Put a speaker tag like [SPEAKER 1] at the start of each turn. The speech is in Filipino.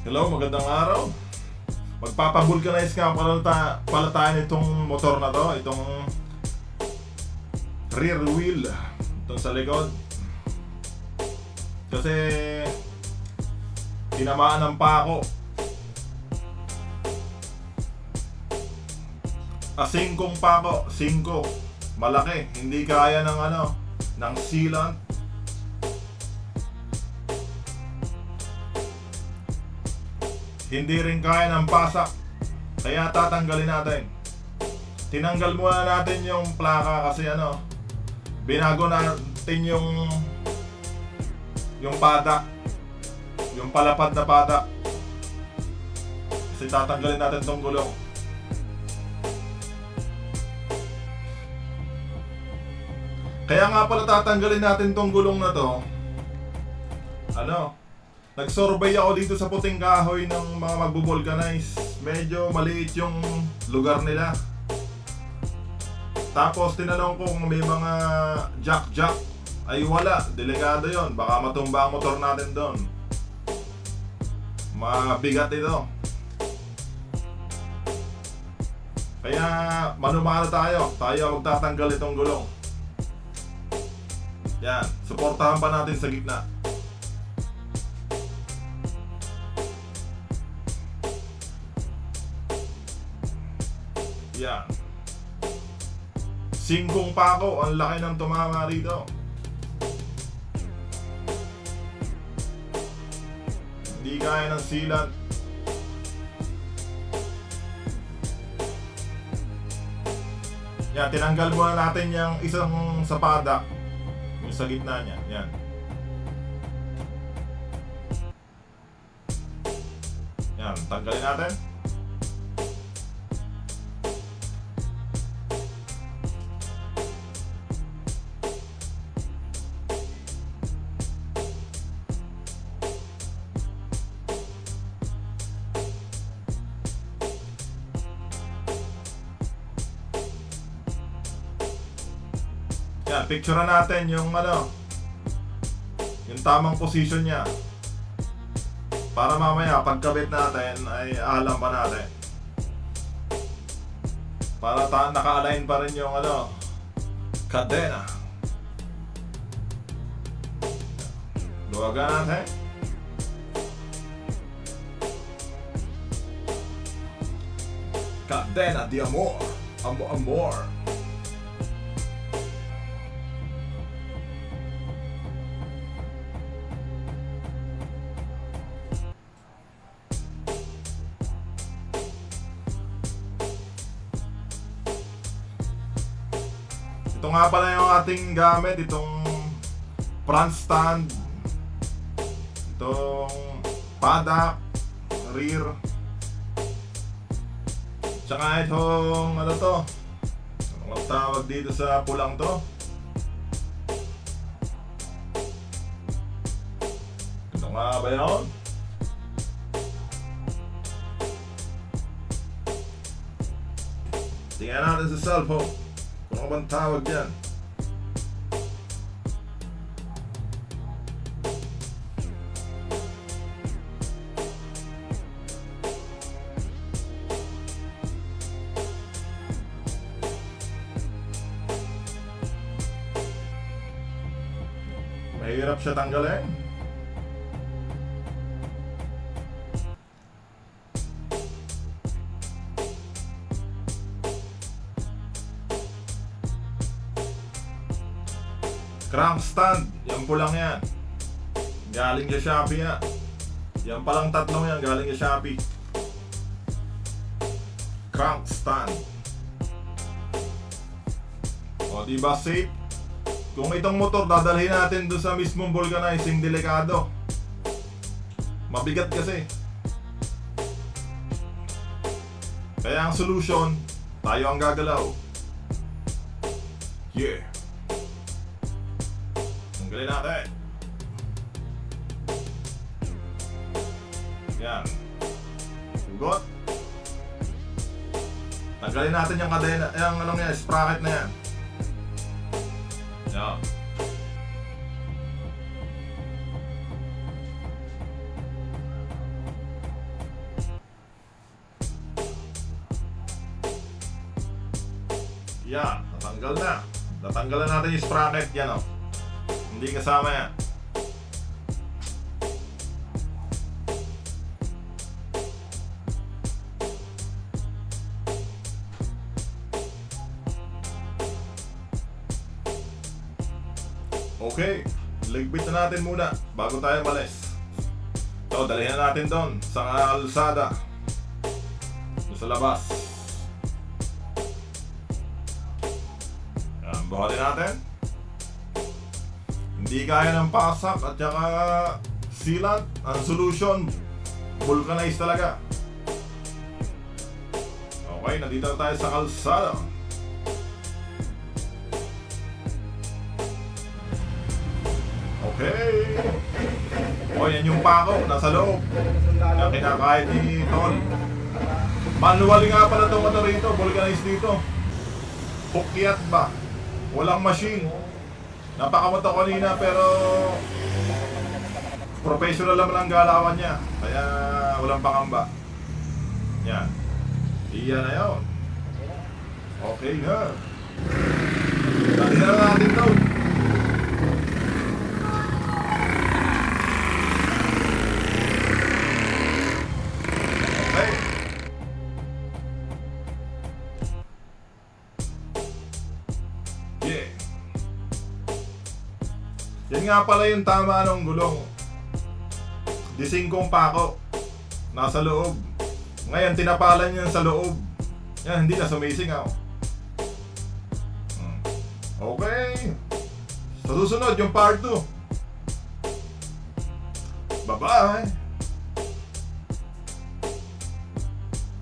[SPEAKER 1] Hello, magandang araw. Magpapavulcanize nga pala tayo nitong motor na to, itong rear wheel, itong sa likod. Kasi tinamaan ng pako. Singkong pako, 5. Malaki, hindi kaya ng sealant. Hindi rin kaya ng pasak. Kaya tatanggalin natin. Tinanggal muna natin yung plaka kasi binago natin yung padak, yung palapad na padak. Kasi tatanggalin natin tong gulong. Kaya nga pala tatanggalin natin tong gulong na to. Nag-survey ako dito sa Puting Kahoy ng mga magbo-vulcanize. Medyo maliit yung lugar nila. Tapos tinanong ko kung may mga jack. Ay wala, delikado yon. Baka matumba ang motor natin doon. Mabigat ito. Kaya manumano tayo magtatanggal itong gulong. Yan, suportahan pa natin sa gitna. Yan. 5 pako, ang laki ng tumama rito. Hindi kaya ng sealant. Yan, tinanggal muna natin yung isang sa padak, yung sa gitna niya. Yan. Yan, tanggalin natin. Yan, picturean natin yung yung tamang position niya. Para mamaya pagkabit natin ay alam pa natin. Para naka-align pa rin yung kadena. Luwagan natin. Cadena de amor. Amor. Ito nga pala yung ating gamit, itong front stand, itong padak, rear, tsaka itong anong tawag dito sa pulang to? Ito nga ba yun? Tingnan natin sa cellphone. Ano bang tawag yan? Mahirap siya tanggalin. Crank stand, yan pulang yan. Galing sa Shopee yan. Yan palang tatlong yan, galing sa Shopee. Crank stand. O diba safe? Kung itong motor dadalhin natin doon sa mismong vulcanizing, delikado. Mabigat kasi. Kaya ang solution, tayo ang gagalaw. Yeah. Tanggalin natin. Yan. Hugot. Tanggalin natin yung kadena, yung sprocket na yan. Yan. Yan, natanggal na. Natanggalan natin yung sprocket, yan o. Hindi kasama yan. Okay, ligpit na natin muna bago tayo malis. So, dalhin na natin doon sa kalsada. Doon sa labas. Yan, buhatin natin. Hindi kaya ng pasak at saka sealant. Ang solution, vulcanize talaga. Okay, nandito na tayo sa kalsada. Okay. O, yan yung pako, nasa loob. Yung kinakain ni Tol. Manual nga pala itong ano rito, vulcanize dito. Pukyat ba? Walang machine. Napakamoto kanina pero professional naman ang galawan niya. Kaya walang pangamba. Yan. Iyan na yun. Okay na. Dali na natin daw. Yan nga pala yung tama ng gulong. Disingkong pako. Nasa loob. Ngayon, tinapalan yan sa loob. Yan, hindi na sumisingaw. Okay. Sa susunod, yung part 2. Bye-bye.